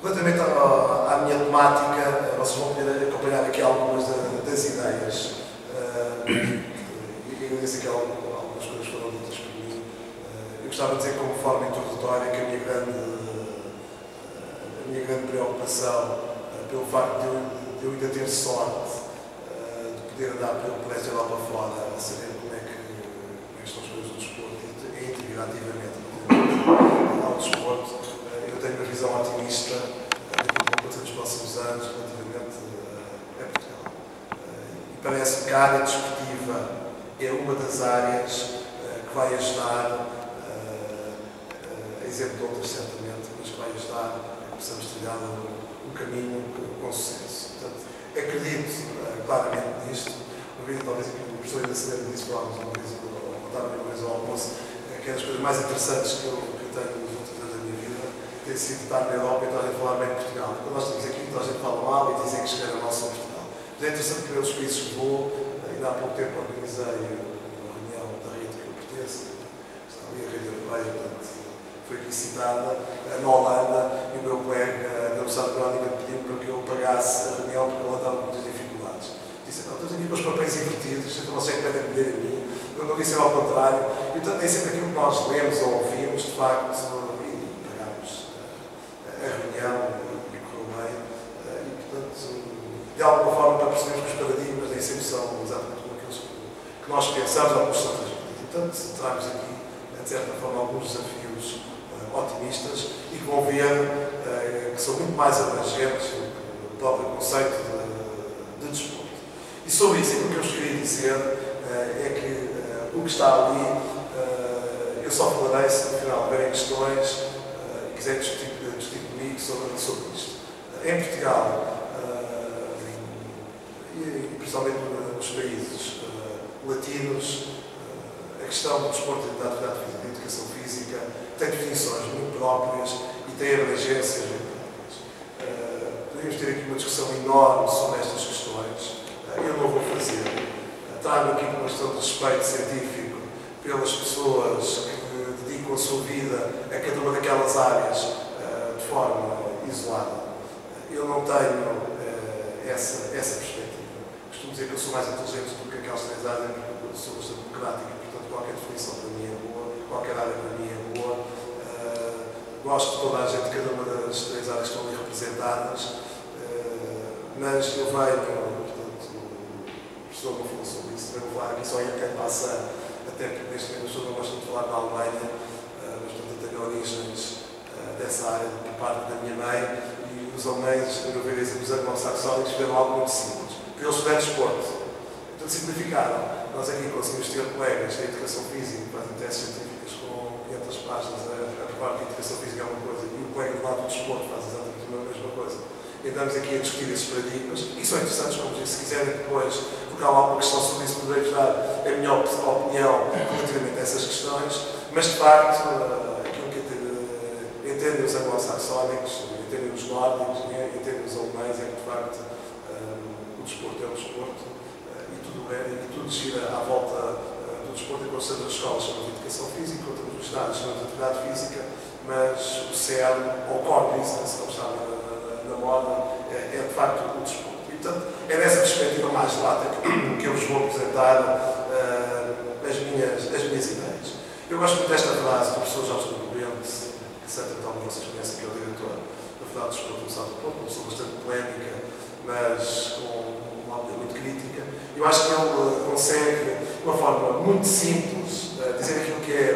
Relativamente à minha temática, vocês vão poder acompanhar aqui algumas das ideias. E agradeço aqui algumas coisas que foram ditas por mim. Eu gostava de dizer, como forma introdutória, que a minha grande preocupação, pelo facto de eu ainda ter sorte de poder andar por esta Europa fora, a saber como é que estão as coisas do desporto e integrativamente ao desporto, eu tenho uma visão otimista daquilo que vão acontecer nos próximos anos relativamente a Portugal. E parece-me que a área desportiva é uma das áreas que vai ajudar, a exemplo de outras certamente, mas que vai ajudar a que possamos trilhar um caminho com sucesso. Portanto, acredito claramente nisto. Uma vez, talvez, aqui o professor da Cidade disse, falámos uma vez, uma vez ao almoço, que é das coisas mais interessantes que eu tenho nos últimos anos da minha vida, ter sido estar na Europa e estar a falar bem de Portugal. Quando nós estamos aqui, toda a gente fala mal e dizem que chegaram mal sobre Portugal. Mas é interessante que pelos países que vou, ainda há pouco tempo organizei uma reunião da rede que eu pertenço, está ali a rede europeia, portanto, foi aqui citada, na Holanda, e o meu colega da Universidade de Groningen pediu-me para que eu pagasse a reunião porque ele estava com muitas dificuldades. Disse, não, estamos aqui com os papéis invertidos, então vocês pedem poder a mim. Eu não disse ao contrário. E, portanto, é sempre aquilo que nós lemos ou ouvimos, de facto, e pagamos a reunião e correu bem. E, portanto, de alguma forma, para percebermos que os paradigmas nem sempre são exatamente como aqueles que nós pensamos ou que são transmitidos. Portanto, traz aqui, de certa forma, alguns desafios otimistas e que vão ver que são muito mais abrangentes do próprio conceito de desporto. E sobre isso, aquilo que eu vos queria dizer é que o que está ali, eu só falarei se no final houverem questões e quiserem discutir comigo sobre isto. Em Portugal, e principalmente nos países latinos, a questão do desporto e da atividade física, da educação física, tem definições muito próprias e tem abrangências muito próprias. Podemos ter aqui uma discussão enorme sobre estas questões. Eu não vou fazer. Trago aqui uma questão de respeito científico pelas pessoas que dedicam a sua vida a cada uma daquelas áreas de forma isolada. Eu não tenho essa perspectiva. Costumo dizer que eu sou mais inteligente do que aquelas três áreas, porque eu sou bastante democrático, portanto qualquer definição para mim é boa, qualquer área para mim é boa. Gosto de toda a gente, cada uma das três áreas que estão ali representadas, mas eu venho, o professor não falou sobre isso, também vou falar aqui só em quem passa, até porque neste momento as pessoas não gostam de falar da Alemanha, mas portanto eu tenho origens dessa área por parte da minha mãe, e os alemães, a meu ver, os anglo-saxónicos fizeram algo muito simples, porque eles estudaram desporto, então simplificaram. Nós aqui conseguimos ter colegas da educação física que fazem testes científicos com 500 páginas a provar que a educação física é uma coisa, e o colega do lado do desporto faz exatamente a mesma coisa. E andamos aqui a discutir esses paradigmas, e são interessantes, como disse, se quiserem depois, porque há alguma questão sobre isso, poderei-vos dar a minha opinião relativamente a essas questões, mas de facto, aquilo que entendem os anglo-saxónicos, entendem os nórdicos, entendem os alemães, é que de facto o desporto é o desporto, e tudo gira à volta do desporto, e quando estamos nas escolas chamamos de educação física, quando estamos nos estados chamamos de atividade física, mas o CERN, ou core business, como está na moda, é de facto o desporto. E, portanto, é nessa perspectiva mais lata que eu vos vou apresentar as minhas ideias. Eu gosto muito desta frase do professor Jorge Bento, que certamente alguns de vocês conhecem, que é o diretor da Faculdade de Desporto do Universidade do Porto, uma pessoa bastante polémica, mas com uma opinião muito crítica. Eu acho que ele consegue, de uma forma muito simples, dizer aquilo que é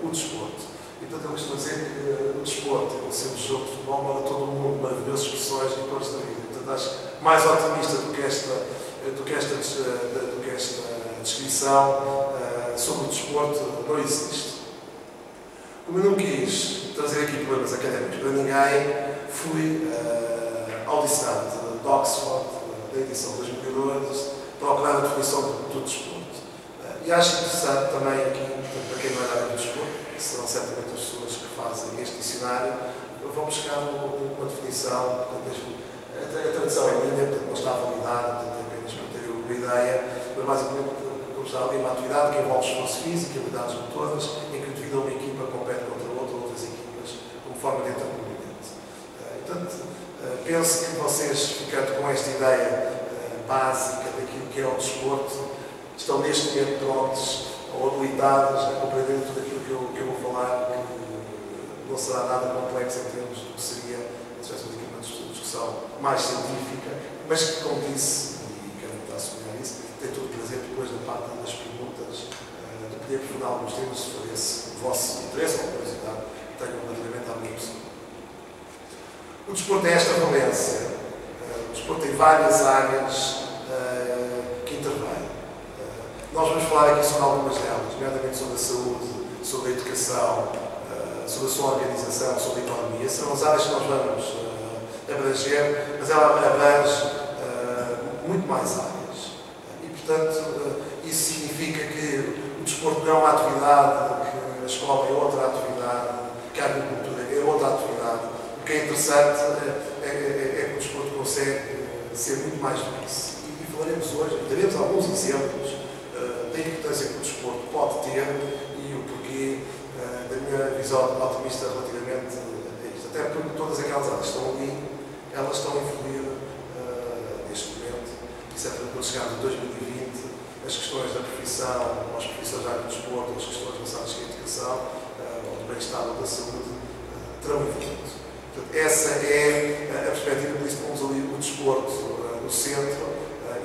o desporto. E, portanto, eu costumo dizer que o desporto, o seu jogo de futebol, manda todo o mundo, maravilhosas expressões e cores da vida. Portanto, acho mais otimista do que esta descrição sobre o desporto não existe. Como eu não quis trazer aqui problemas académicos para ninguém, fui ao dicionário de Oxford, da edição de 2012, procurar a definição do desporto. E acho interessante também aqui, para quem não é nada do desporto, que serão certamente as pessoas que fazem este dicionário, vão buscar uma definição, a tradução é minha, portanto não está validada, portanto apenas para ter uma ideia, mas basicamente como está ali uma atividade que envolve esforço físico e habilidades motoras, em que devido a uma equipa compete contra outra ou outras equipas, como forma de entretenimento. Portanto, Penso que vocês, ficando com esta ideia básica daquilo que é o desporto, estão neste momento prontos ou habilitados a compreender tudo aquilo que eu vou falar, que não será nada complexo em termos do que seria, se tivéssemos aqui uma discussão mais científica, mas que, como disse, e quero tentar sublinhar isso, tem todo o prazer depois da parte das perguntas, de poder aprofundar alguns temas, se for esse o vosso interesse ou curiosidade que tenham relativamente à minha pessoa. O desporto é esta valência. O desporto tem várias áreas que intervêm. Nós vamos falar aqui sobre algumas delas, nomeadamente sobre a saúde, sobre a educação, sobre a sua organização, sobre a economia. São as áreas que nós vamos abranger, mas ela abrange muito mais áreas. E, portanto, isso significa que o desporto não é uma atividade, que a escola é outra atividade, que a agricultura é outra atividade. O que é interessante é que o desporto consegue ser muito mais do que isso. E falaremos hoje, daremos alguns exemplos da importância que o desporto pode ter e o porquê da minha visão otimista relativamente a isto. Até porque todas aquelas áreas que estão ali, elas estão a influir neste momento, e certamente quando chegarmos a 2020, as questões da profissão, as profissões da área do desporto, as questões relacionadas com a educação, ou do bem-estar ou da saúde, terão influído. Portanto, essa é a perspectiva, por isso pomos ali o desporto no centro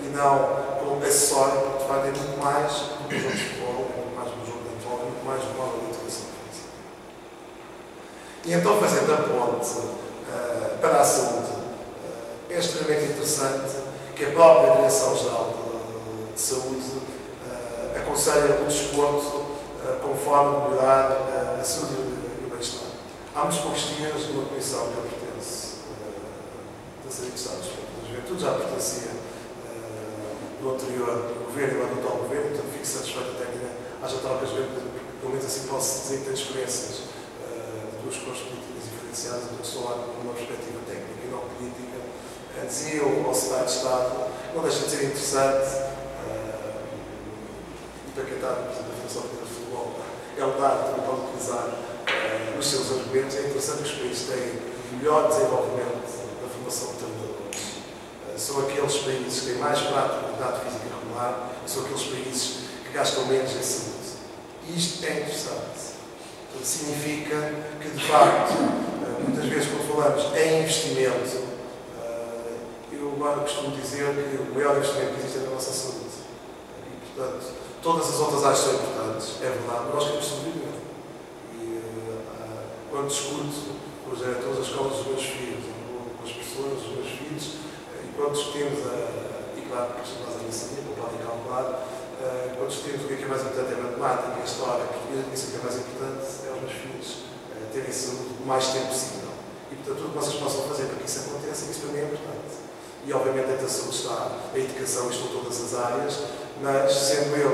e não como acessório, porque de facto é muito mais do que o jogo de futebol, é muito mais do jogo de futebol, é muito mais do modo de educação física. E então, fazendo a ponte para a saúde, é extremamente interessante que a própria Direção-Geral de Saúde aconselha o desporto conforme melhorar a saúde e o bem-estar. Há muitos poucos dias, numa comissão que eu pertenço, da Saúde da Juventude, já pertencia do anterior governo e do atual governo, portanto fico satisfeito até que haja trocas, pelo menos assim posso dizer que tenho experiências de duas cores políticas diferenciadas, porque estou lá numa perspectiva técnica e não política. Dizia ao Secretário de Estado, não deixa de ser interessante, e para quem está na Federação de Futebol, é um dado que pode utilizar nos seus argumentos. É interessante que os países têm melhor desenvolvimento da formação de treinadores. São aqueles países que têm mais prática de atividade física regular e são aqueles países que gastam menos em saúde. E isto é interessante. Portanto, significa que, de facto, muitas vezes quando falamos em investimento, eu agora costumo dizer que o maior investimento que existe é na nossa saúde. E, portanto, todas as outras áreas são importantes, é verdade, mas nós queremos sobreviver. Quando discuto com os diretores das escolas dos meus filhos, com as pessoas dos meus filhos, e quando discutimos, e claro, nós a minha como podem calcular, quando discutimos o que é mais importante é a matemática, a história, a portuguesa, isso que é mais importante é os meus filhos terem saúde o mais tempo possível. E, portanto, tudo que vocês possam fazer para que isso aconteça, isso para mim é importante. E, obviamente, dentro da saúde está a educação, isto em todas as áreas, mas, sendo eu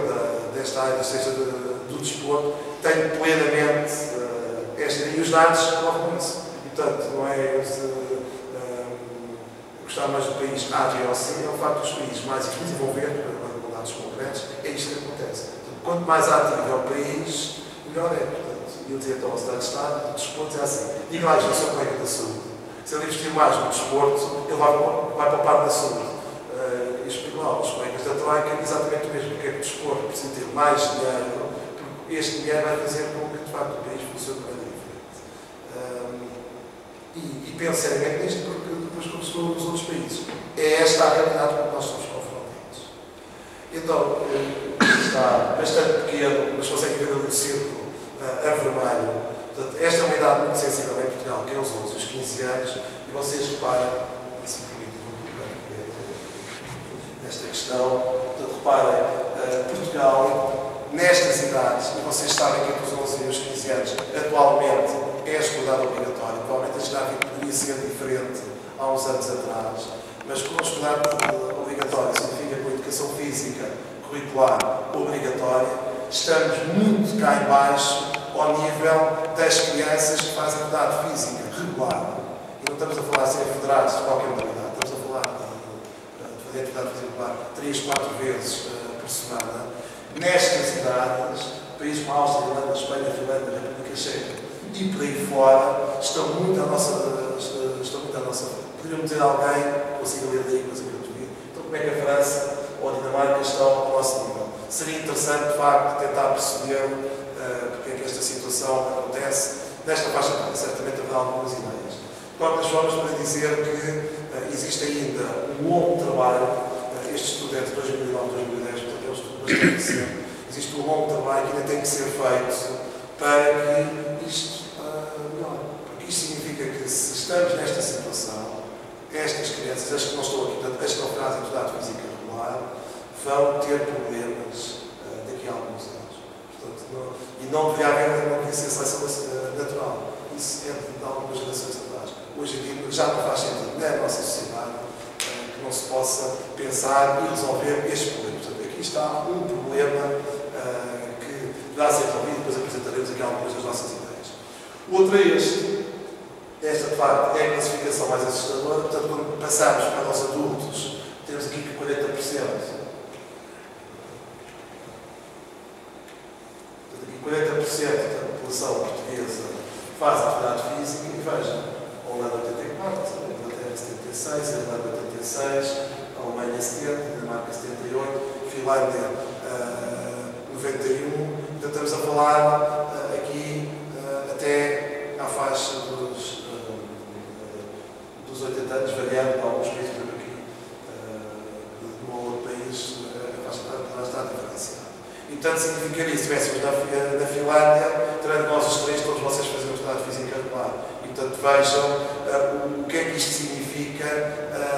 desta área, seja do desporto, tenho plenamente e os dados correm isso. E, portanto, não é gostar mais do país A, B ou C, é o facto dos países mais desenvolver, com dados concretos, é isto que acontece. Portanto, quanto mais ativo é o país, melhor é. Portanto, eu dizia então ao Secretário de Estado, o desporto é assim. Diga lá, eu sou colega da saúde. Se ele investir mais no desporto, ele vai para a parte da saúde. E explico lá aos colegas da Troika exatamente o mesmo, que é que o desporto precisa ter mais dinheiro, porque este dinheiro vai fazer com que, de facto, o país funcione de maneira diferente. E penso seriamente nisto, porque depois, como estou nos outros países, é esta a realidade com que nós somos confrontados. Então, está bastante pequeno, mas conseguem ver ali o círculo a vermelho. Portanto, esta é uma idade muito sensível em Portugal, que é os 11, os 15 anos, e vocês reparem, se me permitem, nesta questão, portanto, reparem, Portugal, nestas idades, e vocês sabem que entre os 11 e os 15 anos, atualmente, é a escolaridade obrigatória. Provavelmente a escolaridade poderia ser diferente há uns anos atrás, mas com a escolaridade obrigatória, significa com a educação física curricular obrigatória, estamos muito cá em baixo ao nível das crianças que fazem atividade física regular. E não estamos a falar assim federados de qualquer modalidade, estamos a falar de fazer atividade física regular 3, 4 vezes por semana. Nestas idades, países como a Áustria, Irlanda, Espanha, Finlândia, República Checa e por aí fora estão muito à nossa frente. Poderiam dizer a alguém, consiga ler daí, coisa que eu te vi, então como é que a França ou a Dinamarca estão ao nosso nível? Seria interessante, de facto, tentar perceber porque é que esta situação acontece. Nesta faixa, certamente haverá algumas ideias. De qualquer forma, para dizer que existe ainda um longo trabalho, este estudo é de 2009 2010, portanto é um estudo bastante recente, existe um longo trabalho que ainda tem que ser feito para que isto melhore. Porque isto significa que se estamos nesta situação, estas crianças, as que não estão aqui, as que não fazem atividade física regular, vão ter problemas daqui a alguns anos. Portanto, e não deveria haver uma seleção natural. Isso é de algumas gerações atrás. Hoje em dia já não faz sentido na nossa sociedade que não se possa pensar e resolver estes problemas. Portanto, aqui está um problema que deverá ser resolvido, depois apresentaremos aqui algumas das nossas ideias. O outro é este. Esta, de facto, é a classificação mais assustadora. Portanto, quando passamos para os adultos, temos aqui que 40%. Portanto, aqui 40% da população portuguesa faz atividade física e vejam, a Holanda 84, a Inglaterra 76, a Irlanda 86, a Alemanha 70, a Dinamarca 78, a Finlândia 91. Portanto, estamos a falar aqui até à faixa dos 80 anos, variando para alguns países, por aqui, de um outro país, a faixa está diferenciada. E, portanto, significaria, se estivéssemos na Finlândia, terando nós os três, todos vocês fazem atividade física regular. E, portanto, vejam o que é que isto significa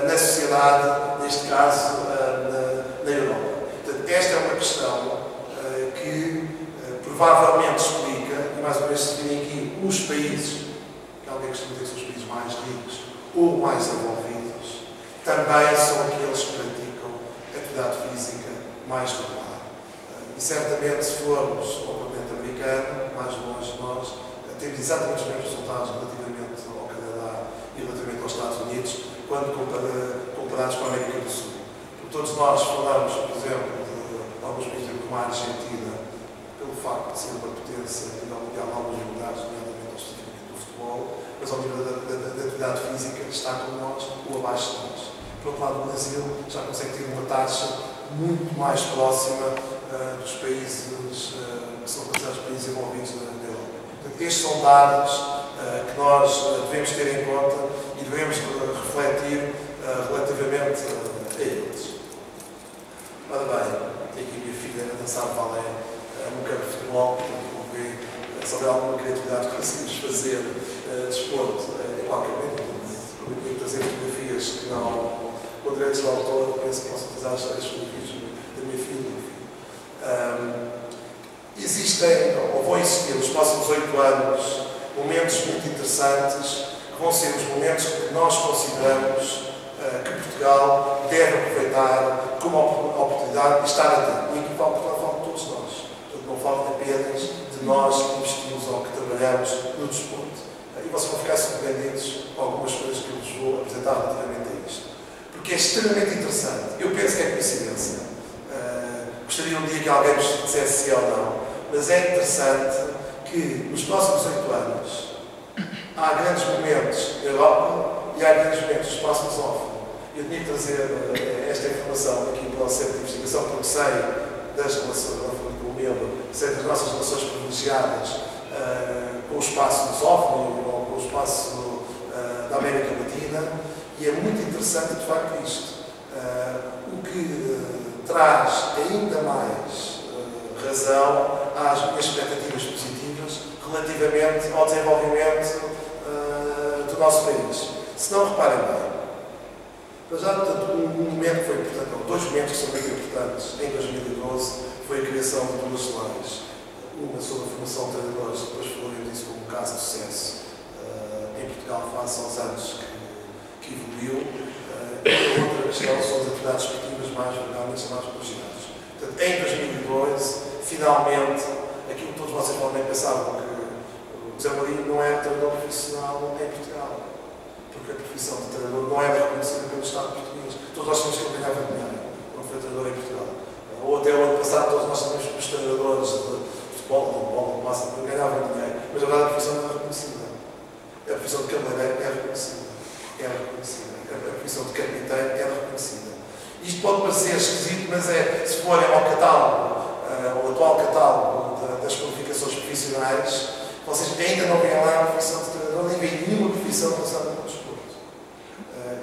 na sociedade, neste caso, na Europa. Portanto, esta é uma questão que provavelmente explica, e mais uma vez se virem aqui, os países, que alguém costuma dizer que são os países mais ricos ou mais envolvidos, também são aqueles que praticam atividade física mais regular. E certamente, se formos ao continente americano, mais longe de nós, temos exatamente os mesmos resultados relativamente ao Canadá e relativamente aos Estados Unidos, quando comparados com a América do Sul. Porque todos nós falamos, por exemplo, de alguns países como a Argentina, pelo facto de ser uma potência a nível mundial em alguns lugares, nomeadamente especificamente do futebol, mas ao nível da atividade física está com nós ou abaixo de nós. Por outro lado, o Brasil já consegue ter uma taxa muito mais próxima dos países que são considerados países envolvidos na Europa. Portanto, estes são dados que nós devemos ter em conta e devemos refletir relativamente a eles. Ora bem, tenho aqui a minha filha a dançar balé no campo de futebol, portanto, vou ver se houver alguma criatividade que conseguimos fazer desporto em qualquer momento. Prometo trazer fotografias que não, com direitos de autor, penso que posso utilizar as fotografias da minha filha. Existem, ou vão existir, nos próximos 8 anos, momentos muito interessantes, que vão ser os momentos que nós consideramos que Portugal deve aproveitar como oportunidade de estar atento. E aqui falo de todos nós. Portanto, não falo apenas de nós que investimos ou que trabalhamos no desporto. E vocês vão ficar surpreendidos com algumas coisas que eu vos vou apresentar relativamente a isto. Porque é extremamente interessante. Eu penso que é coincidência. Gostaria um dia que alguém nos dissesse se é ou não. Mas é interessante que nos próximos 8 anos há grandes momentos na Europa e há grandes momentos nos próximos OFA. Eu tinha que trazer esta informação aqui para o Centro de Investigação, porque sei das relações, sei das nossas relações privilegiadas com o espaço dos OFA ou com o espaço da América Latina, e é muito interessante, de facto, isto. O que traz ainda mais razão às minhas expectativas positivas relativamente ao desenvolvimento do nosso país. Se não reparem bem, mas já, portanto, um momento que foi importante, ou 2 momentos que são muito importantes em 2012, foi a criação de 2 leis. Uma sobre a formação de treinadores, depois falarei disso como um caso de sucesso em Portugal face aos anos que evoluiu. E a outra questão são as atividades esportivas mais vulgarmente chamadas pelos ginásios. Portanto, em 2012, finalmente, aquilo que todos vocês podem pensar, que o Zé Marinho não é treinador profissional em Portugal, porque a profissão de treinador não é reconhecida pelo Estado português. Todos nós sabemos que ele ganhava dinheiro quando foi treinador em Portugal. Ou até o ano passado, todos nós sabemos que os treinadores de futebol, de handball, de massa, ganhavam dinheiro, mas agora a profissão não é reconhecida. A profissão de cabeleireiro é reconhecida. É reconhecida. profissão de carpinteiro é reconhecida. Isto pode parecer esquisito, mas se forem ao catálogo, o atual catálogo das qualificações profissionais, vocês ainda não veem lá a profissão de treinador, nem veem nenhuma profissão relacionada com o desporto.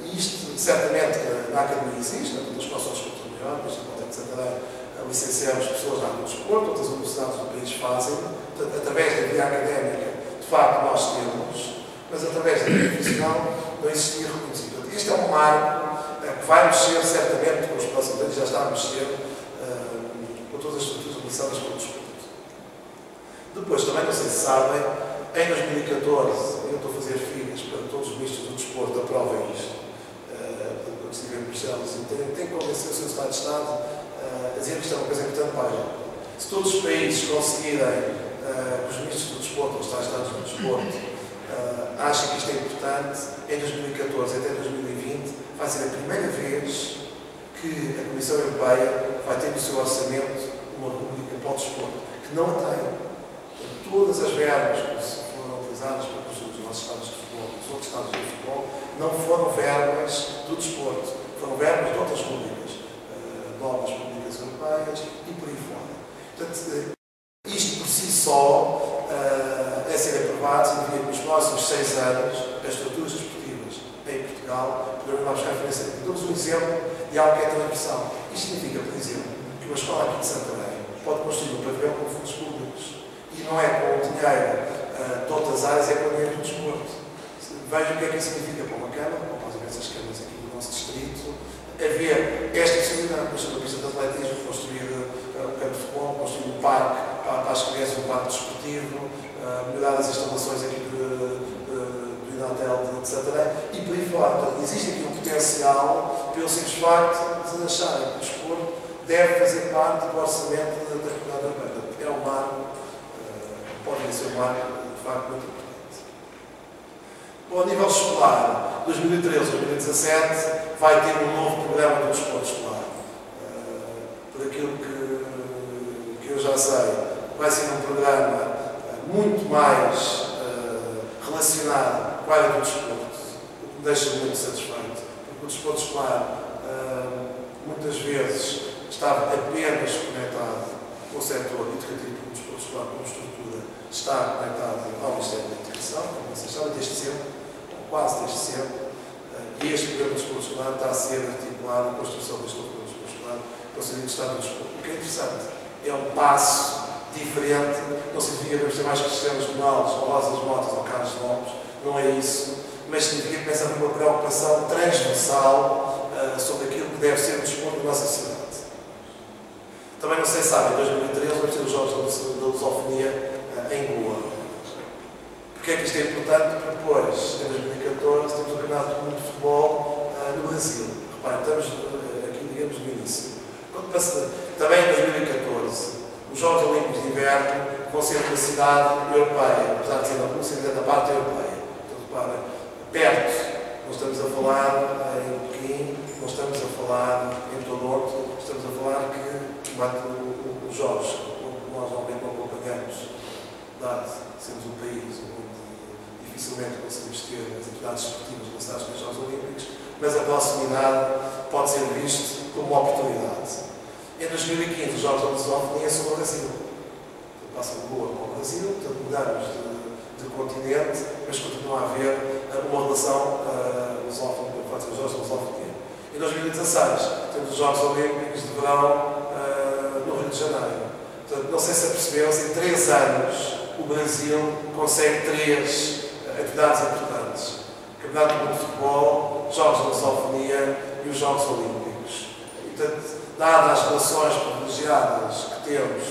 E isto, certamente, na academia existe, na escola de desporto melhor, mas não tem que Santarém, licenciamos pessoas na área do desporto, outras universidades do país fazem, portanto, através da via académica, de facto, nós temos, mas através da via profissional não existia reconhecido. Portanto, este é um marco que vai mexer, certamente, com os próximos anos, já está a mexer com todas as estruturas relacionadas com o desporto. Depois, também, não sei se sabem, em 2014, eu estou a fazer figas para todos os ministros do desporto, aprovem isto. Quando estiver em Bruxelas, tem que convencer o seu Estado de Estado a dizer que isto é uma coisa importante para a Europa. Se todos os países conseguirem, os ministros do desporto, os Estados do desporto, achem que isto é importante, em 2014 até 2020, vai ser a primeira vez que a Comissão Europeia vai ter no seu orçamento uma rubrica para o desporto, que não a tem. Todas as verbas que foram utilizadas pelos nossos estados de futebol, os outros estados de futebol, não foram verbas do desporto, foram verbas de outras rubricas, novas públicas europeias e por aí fora. Portanto, isto por si só é ser aprovado, significa que nos próximos 6 anos as estruturas desportivas em Portugal poderão dar referência. Dou-vos um exemplo de algo que é transversal. Isto significa, por exemplo, que uma escola aqui de Santarém pode construir um pavilhão com fundos públicos. E não é com o dinheiro de outras áreas, é com o dinheiro do desporto. Vejam o que é que isso significa para uma Câmara, ou para as diversas câmaras aqui do nosso distrito, haver esta possibilidade, construir uma pista de atletismo, construir um campo de futebol, construir um parque para as crianças, um parque desportivo, melhorar as instalações aqui do Inatel de Santarém e por aí fora. Portanto, existe aqui um potencial pelo simples facto de acharem que o desporto deve fazer parte do orçamento da Comunidade Europeia. É um marco. Pode ser um marco, de facto, muito importante. Bom, a nível escolar, 2013-2017, vai ter um novo programa do desporto escolar. Por aquilo que eu já sei, vai ser um programa muito mais relacionado com a área do desporto, o que me deixa muito satisfeito, porque o desporto escolar, muitas vezes, estava apenas conectado com o setor educativo, porque o desporto escolar, como estrutura, está conectado ao Ministério da Educação, como vocês sabem, desde sempre, ou quase desde sempre, e este programa de desporto escolar está a ser articulado, a construção deste programa de desporto escolar, para o Serviço de Estado do Desporto. O que é interessante, é um passo diferente, não significa que vamos ter mais Cristianos Ronaldos, ou Rosas Motas, ou Carlos Lopes, não é isso, mas significa que começa a haver uma preocupação transversal sobre aquilo que deve ser o desporto da nossa sociedade. Também não sei se sabem, em 2013 vamos ter os Jogos da Lusofonia em Goa. Porquê é que isto é importante? Porque depois, em 2014, temos o Campeonato do Mundo de Futebol no Brasil. Reparem, estamos aqui, digamos, no início. Também em 2014, os Jogos Olímpicos de Inverno vão ser na cidade europeia, apesar de ser na Rússia, ainda da parte europeia. Então, para perto, não estamos a falar em Pequim, não estamos a falar em Toronto, estamos a falar que os Jogos, nós normalmente não acompanhamos, dado sermos um país onde dificilmente conseguimos ter as atividades esportivas relacionadas com os Jogos Olímpicos, mas a proximidade pode ser visto como uma oportunidade. Em 2015, os Jogos da Lusofonia são no Brasil. Passam de Goa para o Brasil, portanto mudamos de continente, mas continua a haver uma relação lusófona, pode ser os Jogos da Lusofonia. Em 2016, temos os Jogos Olímpicos de Verão no Rio de Janeiro. Portanto, não sei se aperceberam-se, em 3 anos o Brasil consegue 3 atividades importantes. O Campeonato do Mundo de Futebol, Jogos da Lusofonia e os Jogos Olímpicos. E, portanto, dadas as relações privilegiadas que temos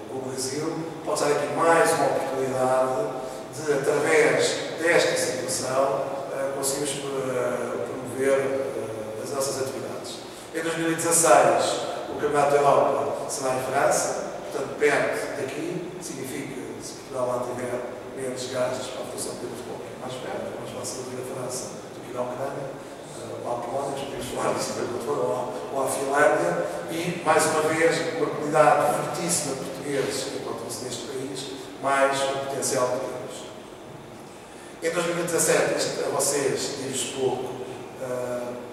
com o Brasil, pode ser aqui mais uma oportunidade de, através desta situação, conseguirmos promover as nossas atividades. Em 2016, o Campeonato da Europa será em França, portanto, perto daqui, significa que se Portugal lá tiver menos gastos para a produção de futebol, mais perto, é mais fácil ir à França do que ir à Ucrânia, ou à Polónia, podemos falar disso quando for, ou à Finlândia, e, mais uma vez, uma comunidade fortíssima de portugueses que encontram-se neste país, mais o potencial que temos. Em 2017, a vocês diz pouco,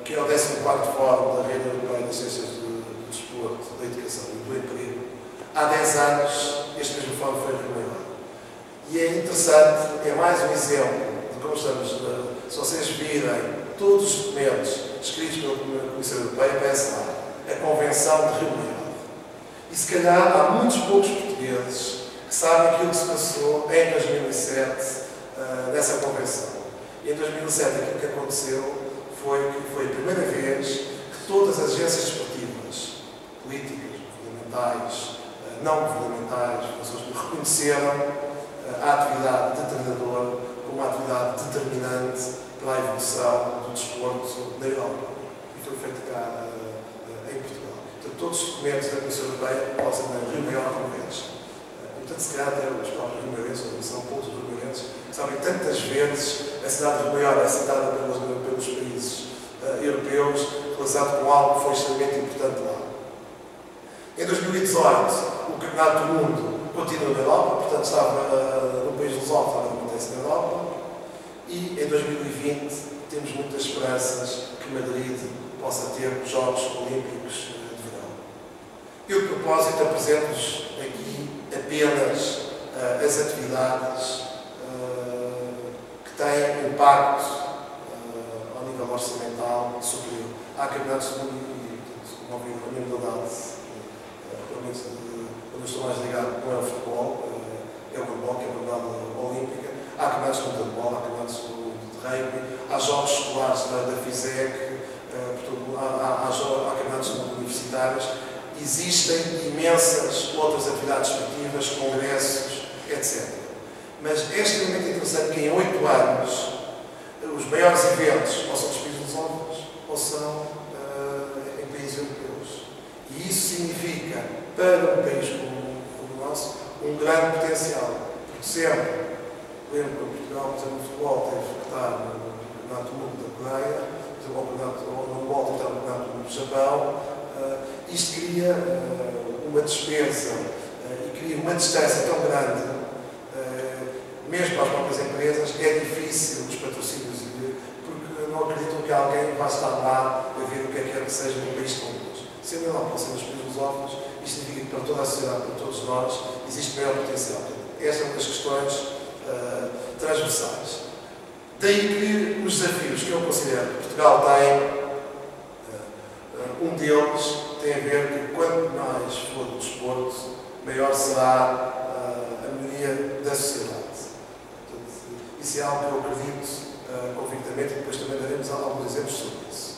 que que é o 14º Fórum da Rede Europeia das Ciências do Desporto, da Educação e do Emprego, há 10 anos este mesmo fórum foi reunido. E é interessante, é mais um exemplo de como estamos, se vocês virem todos os documentos escritos pela Comissão Europeia, parece lá, a Convenção de Reunião. E se calhar há muitos poucos portugueses que sabem aquilo que se passou em 2007 nessa Convenção. E em 2007 aquilo que aconteceu foi que foi a primeira vez que todas as agências desportivas, políticas, governamentais, não governamentais, reconheceram a atividade de treinador como uma atividade determinante para a evolução do desporto na Europa. E foi feito cá em Portugal. Portanto, todos os documentos da Comissão Europeia posam na reunião convenientes. Portanto, se calhar até os próprios reuniões, são poucos reuniões, que sabem tantas vezes a cidade de Maior é citada pelos países europeus relacionado com algo que foi extremamente importante lá. Em 2018, o Campeonato do Mundo continua na Europa, portanto estava no país lusófono, não acontece na Europa, e em 2020 temos muitas esperanças que Madrid possa ter os Jogos Olímpicos de Verão. Eu, de propósito, apresento-vos aqui apenas as atividades que têm impacto ao nível orçamental superior. Há campeonatos do mundo e, como ouviu, a minha modalidade, pelo menos quando eu estou mais ligado, não é o futebol, é o handball, que é a modalidade olímpica. Há campeonatos de handball, há campeonatos de rugby, há jogos escolares da FISEC, há campeonatos universitários. Existem imensas outras atividades esportivas, congressos, etc. Mas é extremamente interessante que em 8 anos os maiores eventos ou são dos países lusófonos ou são em países europeus. E isso significa, para um país como o nosso, um grande potencial. Porque sempre, lembro que Portugal, por exemplo, no futebol teve que estar no Campeonato do Mundo da Coreia, por exemplo, no handball teve que estar no Campeonato do Mundo do Japão. Isto cria uma despesa e cria uma distância tão grande, mesmo para as próprias empresas, é difícil os patrocínios, porque não acreditam que alguém vá estar lá a ver o que é que quer que seja num país como nós. Sendo não, para ser nos países lusófonos, isto significa que para toda a sociedade, para todos nós, existe maior potencial. Esta é uma das questões transversais. Daí que os desafios que eu considero que Portugal tem, um deles tem a ver que quanto mais for o desporto, maior será a melhoria da sociedade. Portanto, isso é algo que eu acredito convictamente e depois também daremos alguns exemplos sobre isso.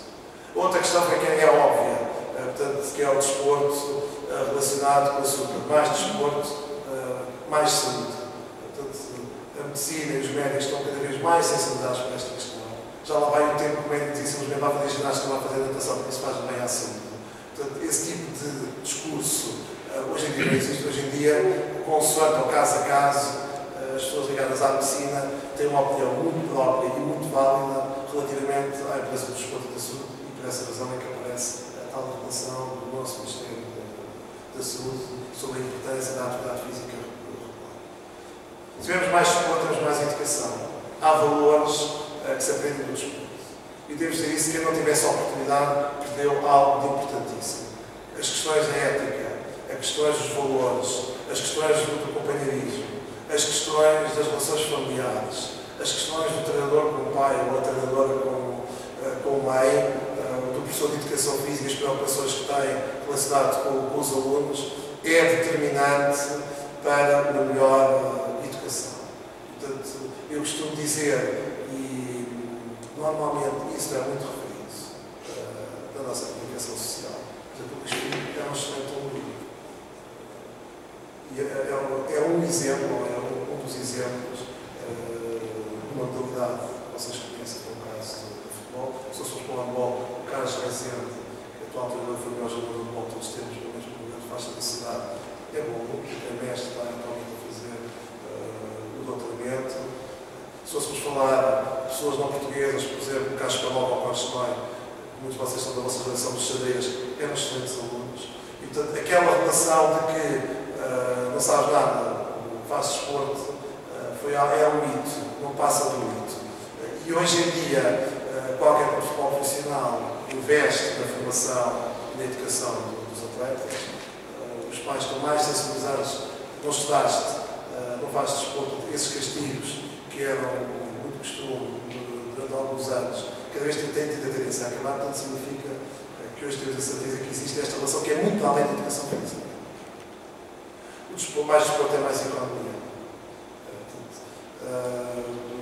Outra questão que é óbvia, portanto, que é o desporto relacionado com a saúde. Mais desporto, mais saúde. Portanto, a medicina e os médicos estão cada vez mais sensibilizados para esta questão. Já lá vai o tempo que o médico diz simplesmente vai fazer ginástica, vai fazer natação, porque isso faz bem à saúde. Portanto, esse tipo de discurso hoje em dia não existe. Hoje em dia, consoante ao caso a caso, as pessoas ligadas à medicina têm uma opinião muito própria e muito válida relativamente à empresa do desporto e da saúde, e por essa razão é que aparece a tal relação do nosso Ministério da Saúde sobre a importância da atividade física regular. Se tivermos mais desporto, temos mais educação. Há valores que se aprendem no desporto. E devo dizer isso, quem não tivesse a oportunidade perdeu algo de importantíssimo. As questões da ética, as questões dos valores, as questões do companheirismo, as questões das relações familiares, as questões do treinador com o pai ou a treinadora com a mãe, do professor de educação física, as preocupações que tem relacionado com os alunos, é determinante para uma melhor educação. Portanto, eu costumo dizer, e normalmente isso é muito referido da nossa comunicação social. Por exemplo, o Luís Filipe é um excelente aluno. E é um exemplo, é um dos exemplos de uma modalidade que vocês conhecem, que é o caso do futebol. Se eu for para o handball, o Carlos Rezende, que atual treinador foi o melhor jogador de handball de todos os tempos, pelo menos por lugar de faixa da cidade, é bom, é mestre, está atualmente a fazer o doutoramento. Se fôssemos falar de pessoas não portuguesas, por exemplo, o Carlos Calova ou o Carlos Soares, muitos de vocês são da vossa geração dos xadrez, eram excelentes alunos. E, portanto, aquela relação de que não sabes nada, fazes desporto, é um mito, não passa do mito. E hoje em dia, qualquer futebol profissional, investe na formação e na educação dos atletas. Os pais estão mais sensibilizados. Não estudaste, não fazes desporto, esses castigos que eram muito costume durante alguns anos, cada vez que tem tido a tendência a acabar, portanto significa que hoje temos a certeza que existe esta relação que é muito além da educação física. Mais desporto é mais economia.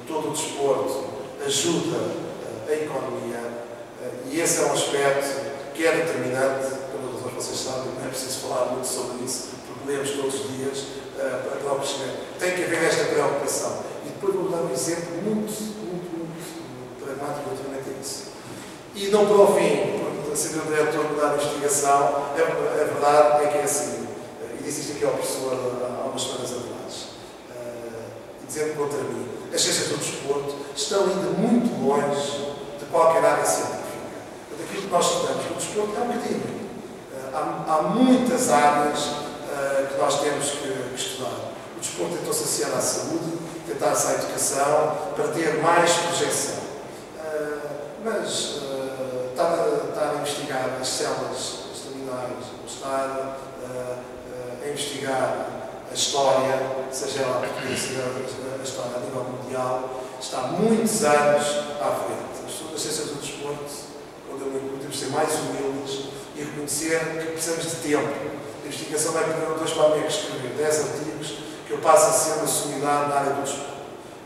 Todo o desporto ajuda a economia e esse é um aspecto que é determinante, pelas razões que vocês sabem, não é preciso falar muito sobre isso, porque lemos todos os dias para lá perceber. Tem que haver esta preocupação. E depois vou dar um exemplo muito pragmático relativamente a isso. E não para o fim, porque sendo o diretor da investigação, a verdade é que é assim. E disse isto aqui ao professor há umas semanas atrás. Dizendo contra mim, as ciências do desporto estão ainda muito longe de qualquer área científica. Daquilo que nós estudamos no desporto é um bocadinho. Há muitas áreas que nós temos que estudar. O desporto tentou-se associar à saúde, tentar-se à educação, para ter mais projeção. Mas estar a investigar as células estaminais, estar a investigar a história, seja ela a portuguesa, a história a nível mundial, está há muitos anos à frente. As pessoas das ciências do desporto, onde eu me incluo, temos de ser mais humildes e reconhecer que precisamos de tempo. A investigação vai perder 2 para mim escrever 10 artigos que eu passo a ser uma sumidade na área do desporto.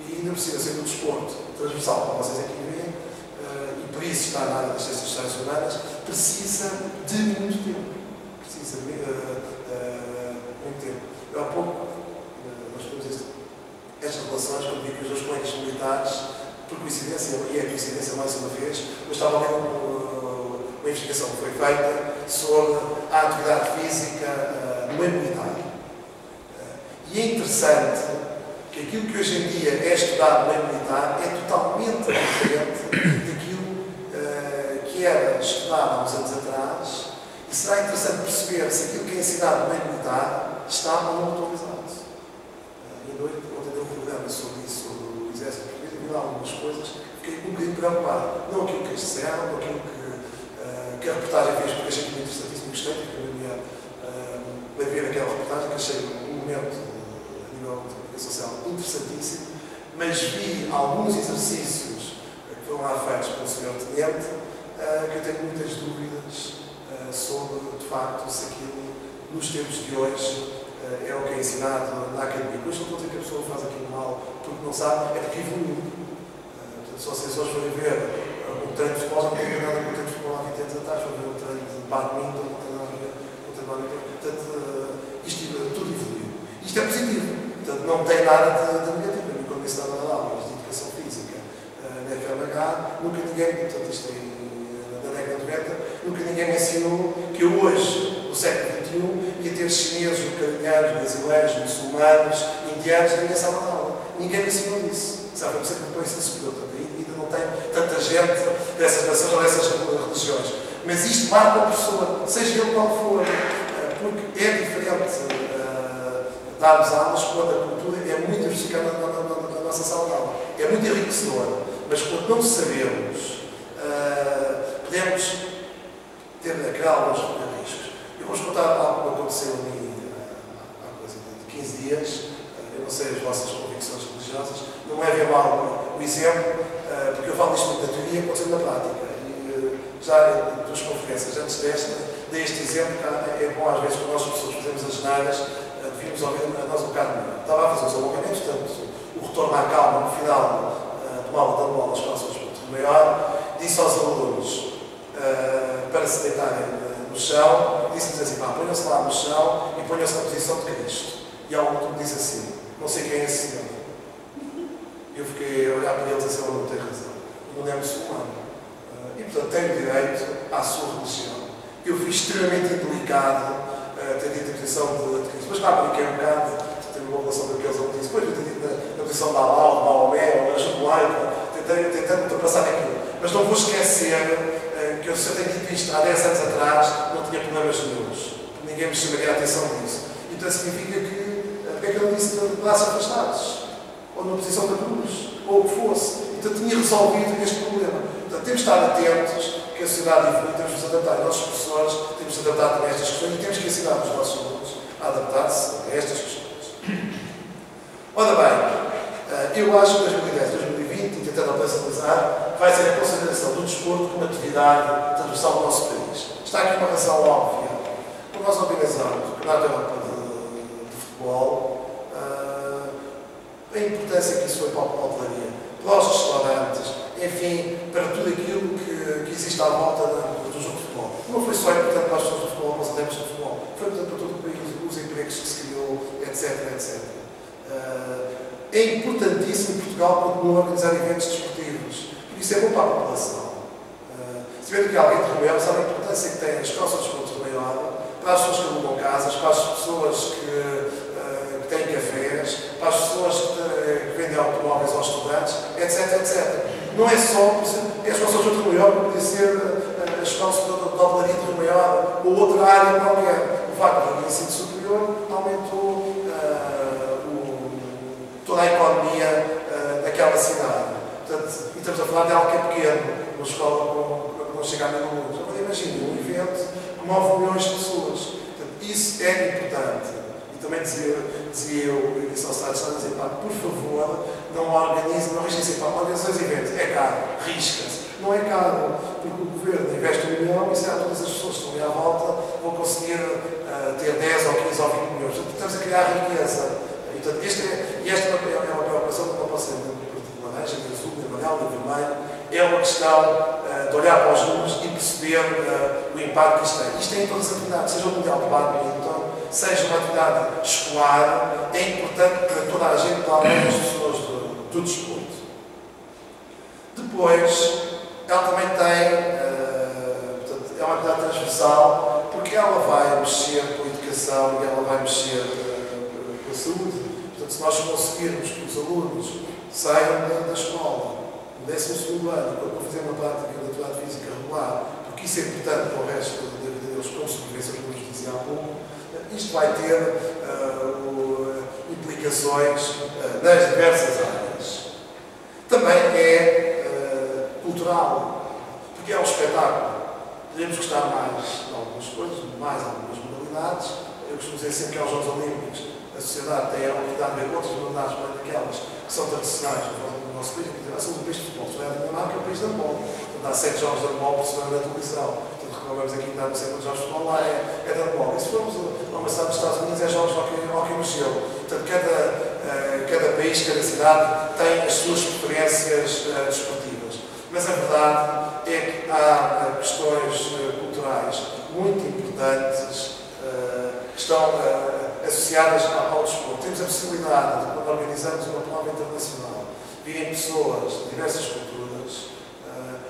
E ainda precisa ser do desporto transversal, como vocês aqui veem, e por isso está na área das ciências sociais e humanas, precisa de muito tempo. Precisa de muito tempo. Há pouco, nós temos estas relações, quando vi que os 2 colegas militares, por coincidência, e é coincidência mais uma vez, eu estava a ler uma investigação que foi feita sobre a atividade física no meio militar. E é interessante que aquilo que hoje em dia é estudado no meio militar é totalmente diferente daquilo que era estudado há uns anos atrás, e será interessante perceber se aquilo que é ensinado no meio militar está ou não atualizado. Ontem dei um programa sobre isso, sobre o exército português, e vi lá algumas coisas, fiquei um bocadinho preocupado. Não aquilo que eles disseram, não aquilo que a reportagem fez, porque achei muito interessantíssimo, gostei, porque eu ia ver aquela reportagem, que achei um momento a nível de comunicação social interessantíssimo, mas vi alguns exercícios que foram lá feitos pelo Sr. Tenente, que eu tenho muitas dúvidas sobre, de facto, se aquilo, nos tempos de hoje, é o que é ensinado na academia. Hoje não estou a dizer que a pessoa faz aquilo mal porque não sabe, é porque evoluiu. Portanto, se vocês hoje forem ver um treino de futebol, não tem nada com o treino de futebol há 20 anos atrás, forem ver um treino de badminton, não tem nada a ver com o treino de badminton. Portanto, isto tudo evoluiu. Isto é positivo. Portanto, não tem nada de negativo. A mim, quando me ensinaram a dar aulas de educação física na FMH, nunca ninguém, portanto, isto é na década de 90, nunca ninguém me ensinou que eu hoje, no século XXI, ia ter chineses, ucranianos, brasileiros, muçulmanos, indianos na minha sala de aula. Ninguém me ensinou isso. Sabe, eu sempre depois isso superior. Ainda não tem tanta gente dessas nações ou dessas religiões. Mas isto marca o professor, seja ele qual for, porque é diferente darmos aulas quando a cultura é muito diversificada na nossa sala de aula. É muito enriquecedora. Mas quando não sabemos, podemos ter aquelas riscos. Eu vou-vos contar algo que aconteceu ali há coisa de 15 dias. Eu não sei as vossas convicções religiosas. Não é ver mal o exemplo, porque eu falo disto muito na teoria, aconteceu na prática. E já em 2 conferências antes desta, dei este exemplo, que é bom às vezes quando nós pessoas fazemos as neiras, devíamos ouvir a nós um bocado melhor. Estava a fazer os alongamentos, portanto, o retorno à calma no final de uma aula, dando bola às costas de maior, disse aos alunos para se deitarem no chão, disse-lhes assim, ponham-se lá no chão e ponham-se na posição de Cristo. E há um que diz assim, não sei quem é esse senhor. Eu fiquei a olhar para eles e disse, não tem razão. Não é muçulmano. E, portanto, tenho direito à sua religião. Eu fui extremamente indelicado ter dito a posição de Cristo. Mas, claro, brinquei um bocado, tenho uma relação com aqueles alunos. Depois eu ter dito na posição da Allah, de Maomé, ou da Jumaica, tentando ultrapassar aquilo. Mas não vou esquecer que eu, se eu tenho dito isto há 10 anos atrás, não tinha problemas nenhums. Ninguém me chamaria a atenção disso. Então significa que, porque é que eu disse de braços afastados? Ou numa posição da cruz? Ou o que fosse. Então tinha resolvido este problema. Portanto, temos de estar atentos que a sociedade evolui, temos de nos adaptar. E nós, professores, temos de adaptar também a estas questões e temos que ensinar os nossos alunos a adaptar-se a estas questões. Ora bem, eu acho que 2010, 2020, e tentando operacionalizar, vai ser a consideração do desporto como atividade transversal do nosso país. Está aqui uma razão óbvia. Quando nós organizamos o Campeonato Europa de Futebol, a importância que isso foi para a hotelaria, para os restaurantes, enfim, para tudo aquilo que existe à volta do jogo de futebol. Não foi só importante para as pessoas do futebol, para os adeptos do futebol, foi importante para todo o país, os empregos que se criou, etc, etc. É importantíssimo Portugal continuar a organizar eventos desportivos, porque isso é bom para a população. Se vê que alguém de Rebelo sabe a importância que tem as calças de desporto de Rebelo, para as pessoas que alugam casas, para as pessoas que têm cafés, para as pessoas que vendem automóveis aos estudantes, etc, etc. Não é só, por exemplo, as calças de Rio Maior, podia ser as calças de hotelaria de Rio Maior ou outra área qualquer. O facto do ensino superior aumentou toda a economia daquela cidade. Portanto, e estamos a falar de algo que é pequeno, uma escola que não chega a 1000 alunos. Agora imagine, um evento que move milhões de pessoas. Portanto, isso é importante. E também dizia eu, e só está a dizer, por favor, não organizem, não arrisquem-se, organizações de eventos. É caro, risca-se. Não é caro, porque o governo investe 1 milhão e se todas as pessoas que estão ali à volta vão conseguir ter 10 ou 15 ou 20 milhões. Portanto, estamos a criar riqueza. Portanto, esta é uma preocupação que não pode ser de laranja, de azul, de amarelo, de vermelho. É uma questão de olhar para os números e perceber o impacto que isto tem. Isto tem em todas as atividades, seja o Mundial de Badminton, seja uma atividade escolar, é importante para toda a gente, para além das pessoas do desporto. Depois, ela também tem, portanto, é uma atividade transversal, porque ela vai mexer com a educação e ela vai mexer com a saúde. Portanto, se nós conseguirmos que os alunos saiam da escola, no 12º ano, quando vão fazer uma prática de atividade física regular, porque isso é importante para o resto da vida deles, como sobrevivência, como nos dizia há pouco, isto vai ter implicações nas diversas áreas. Também é cultural, porque é um espetáculo. Podemos gostar mais de algumas coisas, mais algumas modalidades. Eu costumo dizer sempre que aos Jogos Olímpicos a sociedade tem a oportunidade de ver outras modalidades mais daquelas que são tradicionais no nosso país. Nós somos um país de futebol, se é a Dinamarca, é o país de handball. Há 7 jogos de handball por semana na televisão. Portanto, reclamamos aqui que dá no centro de jogos de futebol, lá é de handball. E se formos a uma cidade dos Estados Unidos, é jogos de hóquei no gelo. Portanto, cada país, cada cidade tem as suas preferências desportivas. Mas a verdade é que há questões culturais muito importantes que estão associadas ao desporto. Temos a possibilidade de, quando organizamos uma prova internacional, virem pessoas de diversas culturas,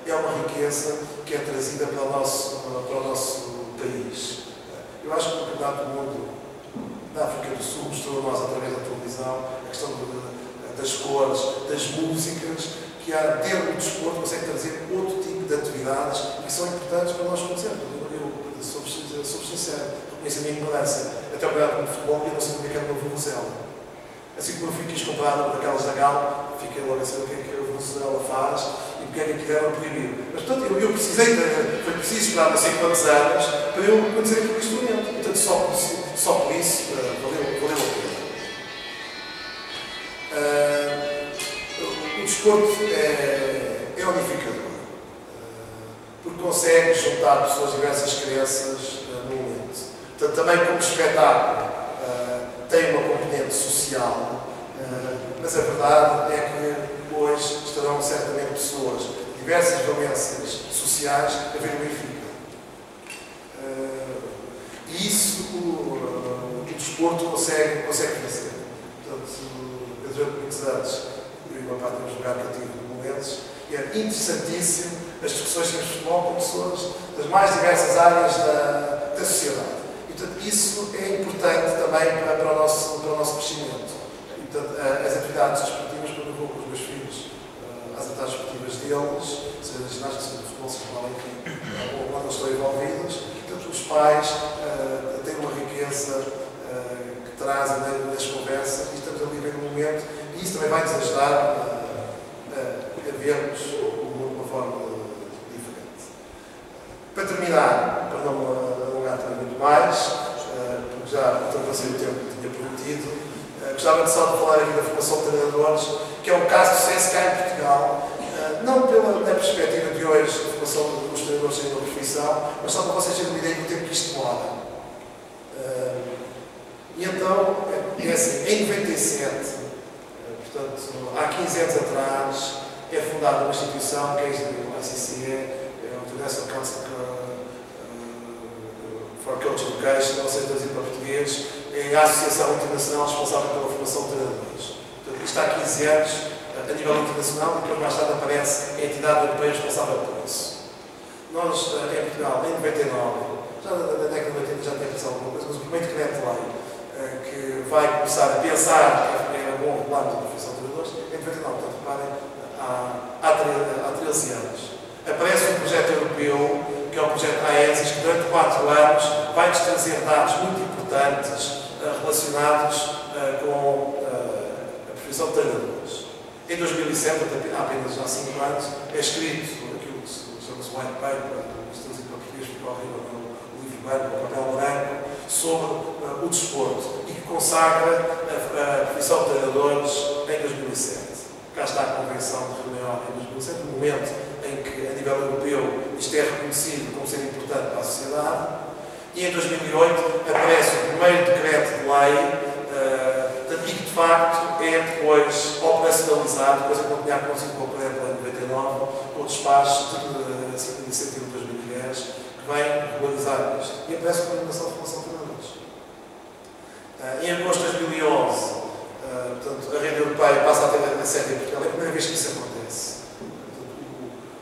é uma riqueza que é trazida para o nosso país. Eu acho que o Campeonato do Mundo da África do Sul mostrou a nós, através da televisão, a questão das cores, das músicas, que dentro do desporto consegue trazer outro tipo de atividades que são importantes para nós conhecermos. Eu sou sincero, reconheço a minha ignorância. Até o campeonato de futebol e eu não sei o que é uma vuvuzela. Assim como eu quis comprar uma daquelas da Gal, fiquei logo a saber o que é que a vuvuzela faz e porque é que aquilo era proibido. Mas, portanto, eu foi preciso esperar não sei quantos anos para eu conhecer aquele instrumento. Portanto, só por isso valeu a pena. O desporto é unificador, porque consegue juntar pessoas de diversas crenças no momento. Portanto, também como espetáculo tem uma componente social, mas a verdade é que hoje estarão certamente pessoas de diversas valências sociais a ver o Benfica. E isso o desporto consegue fazer. Portanto, durante muitos anos, eu e o meu pai temos lugar cativo de momentos, e é interessantíssimo as discussões sobre futebol com pessoas das mais diversas áreas da sociedade. E, portanto, isso é importante também para o nosso crescimento. E, portanto, as atividades desportivas, quando eu vou com os meus filhos às atividades desportivas deles, seja de ginástica, seja de futebol, seja lá, enfim, ou quando eles estão envolvidos, portanto, os pais têm uma riqueza que trazem das conversas e estamos a viver um momento e isso também vai nos ajudar a vermos o mundo de uma forma diferente. Para terminar, para não alongar também muito mais, porque já ultrapassei o tempo que tinha prometido, gostava de só de falar aqui da formação de treinadores, que é um caso de sucesso cá em Portugal, não na perspectiva de hoje, a formação dos treinadores em uma profissão, mas só para vocês terem uma ideia do tempo que isto demora. E então, é assim, em 97, portanto, há 15 anos atrás, é fundada uma instituição que é a ICCE, é o International Council for Coach Education, ou seja, traduzido para português, é a Associação Internacional responsável pela formação de treinadores. Portanto, isto há 15 anos, a nível internacional, e depois mais tarde aparece a entidade europeia responsável por isso. Nós, em Portugal, em 99, já na década de 80 já tinha pensado alguma coisa, mas o primeiro decreto-lei que vai começar a pensar que era bom regular a profissão de treinadores, em 99, portanto, reparem, há 13 anos. Aparece um projeto europeu, que é o projeto AESIS, que durante 4 anos vai-nos trazer dados muito importantes relacionados com a profissão de treinadores. Em 2007, há apenas já 5 anos, é escrito aquilo que chama-se White Paper, traduzido para português, ficou horrível, o livro branco, o papel branco, sobre o desporto e que consagra a profissão de treinadores em 2007. Cá está a Convenção de Reunião em 2007, no momento em que, a nível europeu, isto é reconhecido como sendo importante para a sociedade. E em 2008 aparece o primeiro decreto de lei e que, de facto, é depois operacionalizado, coisa que não tinha acontecido com o decreto de 99, com o despacho de 5 de setembro de 2010, que vem regularizar isto. E aparece a Coordenação de Formação de Treinadores. Em agosto de 2011, portanto, a rede europeia passa a ter a sede em Portugal. É a primeira vez que isso acontece.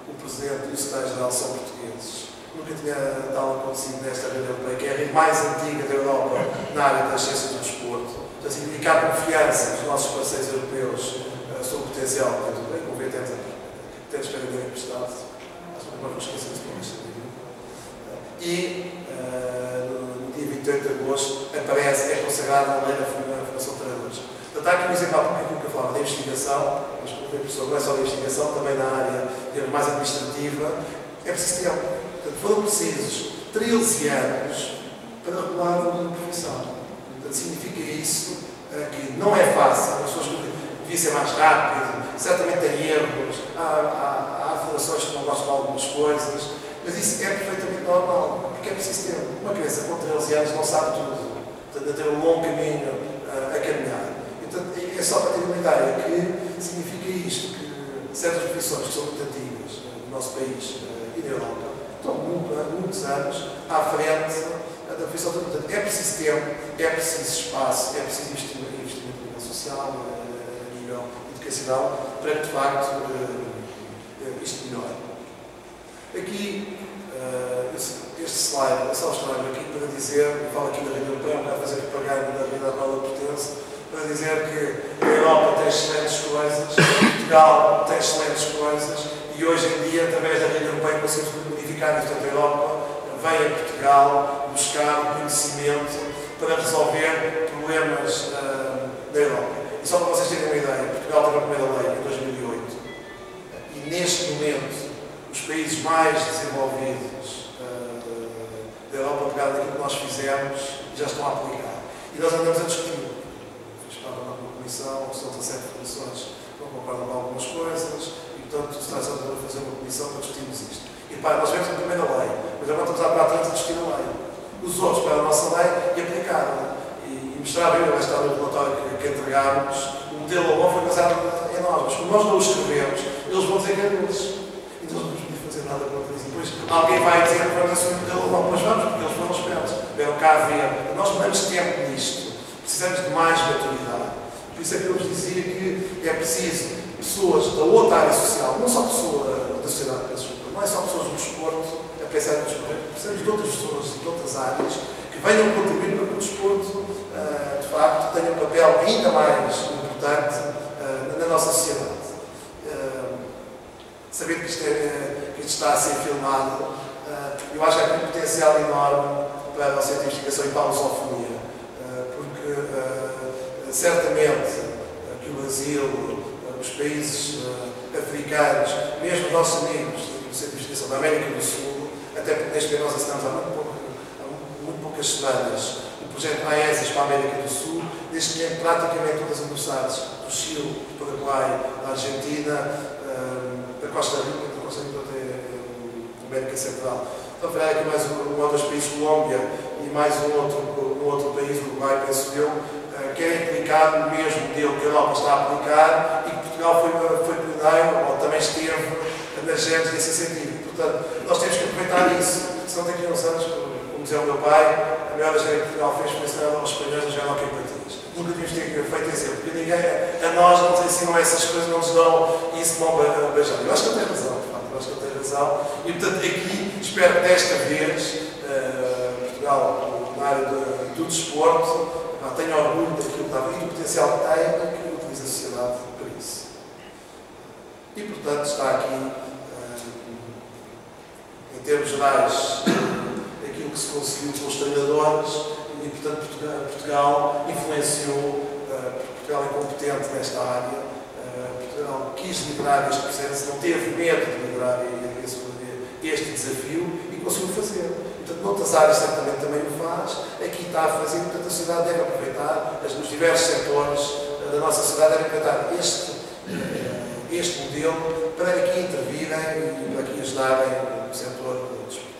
O Presidente e o Secretário-Geral são portugueses. Nunca tinha tal acontecido nesta rede europeia, que é a rede mais antiga da Europa na área das ciências do desporto. Portanto, significa a confiança dos nossos parceiros europeus sobre o potencial da rede europeia, como vê, temos para ver emprestado. Acho que não vamos esquecer isso para este vídeo. E no dia 28 de agosto é consagrada a lei da formação de treinadores. Portanto, há aqui um exemplo aquilo que eu falava da investigação, mas como vê, professor, não é só da investigação, também na área mais administrativa, é preciso tempo. Portanto, foram precisos 13 anos para regular uma profissão. Portanto, significa isso que não é fácil, as pessoas devia ser mais rápido, certamente tem erros, há federações que não gostam de algumas coisas, mas isso é perfeitamente normal, porque é preciso tempo. Uma criança com 13 anos não sabe tudo, portanto, tem um longo caminho a caminhar. Portanto, é só para ter uma ideia que significa isto, que certas profissões que são muito antigas no nosso país e na Europa estão muitos anos à frente da profissão. Portanto, é preciso tempo, é preciso espaço, é preciso investimento a nível social, a nível educacional, para que de facto isto melhore. Aqui, este slide, só estou aqui para dizer, eu falo aqui da rede europeia, para fazer propaganda da rede à qual eu pertenço, para dizer que a Europa tem excelentes coisas, Portugal tem excelentes coisas, e hoje em dia, através da rede europeia, conseguimos modificar isto. A Europa vem a Portugal buscar conhecimento para resolver problemas da Europa. E só para vocês terem uma ideia, Portugal teve a primeira lei em 2008, e neste momento, os países mais desenvolvidos da Europa pegaram aquilo que nós fizemos e já estão a aplicar. E nós andamos a discutir. Fiz parte da comissão, são 17 comissões que não concordam com algumas coisas e, portanto, está a fazer uma comissão para discutirmos isto. E, pá, nós vemos a primeira lei, mas agora estamos a para a discutir a lei. Os outros para a nossa lei e aplicaram. E mostrava eu, esta no relatório que entregámos, o modelo alemão foi baseado em nós, mas como nós não o escrevemos, eles vão dizer que é deles. Então não podemos fazer nada contra isso. Depois alguém vai dizer que vamos assumir o modelo alemão, pois vamos, porque eles foram espertos. Vieram cá a ver. Nós não temos tempo nisto. Precisamos de mais maturidade. Por isso é que eu vos dizia que é preciso pessoas da outra área social, não só pessoas da sociedade, não é só pessoas do desporto, a pensar no desporto, precisamos de outras pessoas de outras áreas que venham contribuir para que o desporto, de facto, tenha um papel ainda mais importante na nossa sociedade. Saber que isto está a ser filmado, eu acho que há um potencial enorme para o Centro de Investigação e para a lusofonia, porque certamente que o Brasil, os países africanos, mesmo os nossos amigos do Centro de Investigação da América do Sul, até até porque neste mês nós assinamos há muito poucas semanas o projeto AESIS para a América do Sul. Neste momento, praticamente todas as universidades do Chile, do Paraguai, da Argentina, da Costa Rica até a América Central. Então, vai aqui mais um ou dois países, Colômbia, e mais um outro país, Uruguai, penso eu, querem aplicar o mesmo modelo que a Europa está a aplicar e que Portugal foi pioneiro, ou também esteve nas genes desse incentivo. Portanto, nós temos que aproveitar isso. Se não daqui a uns anos, como dizia o meu pai, a melhor agenda que Portugal fez foi ensinar aos espanhóis a jogar hockey patins. Nunca tínhamos feito exemplo, porque ninguém, a nós não nos ensinam essas coisas, não nos dão isso, não beijam. Eu acho que ele tem razão, de facto, eu acho que ele tem razão. E, portanto, aqui, espero que desta vez, Portugal, na área do desporto, tenha orgulho daquilo que está e do potencial que tem e que utiliza a sociedade para isso. E, portanto, está aqui, em termos gerais, aquilo que se conseguiu com os treinadores e, portanto, Portugal influenciou, Portugal é competente nesta área, Portugal quis liderar este processo, não teve medo de liderar este desafio e conseguiu fazer. Portanto, noutras áreas certamente também o faz, aqui está a fazer, portanto a sociedade deve aproveitar, os diversos setores da nossa sociedade devem aproveitar este modelo para aqui intervirem e para aqui ajudarem o setor do desporto.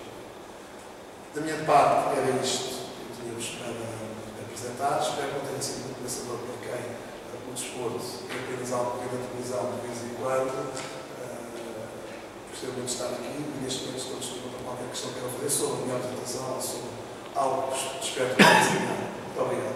Da minha parte, era isto que tínhamos para apresentar. Espero que não tenha sido muito pensador para quem o desporto é apenas algo que vem da televisão de vez em quando. Gostei muito de estar aqui e neste momento estou disponível para qualquer questão que queiram fazer sobre a minha apresentação, sobre algo que espero que tenha sido. Muito obrigado.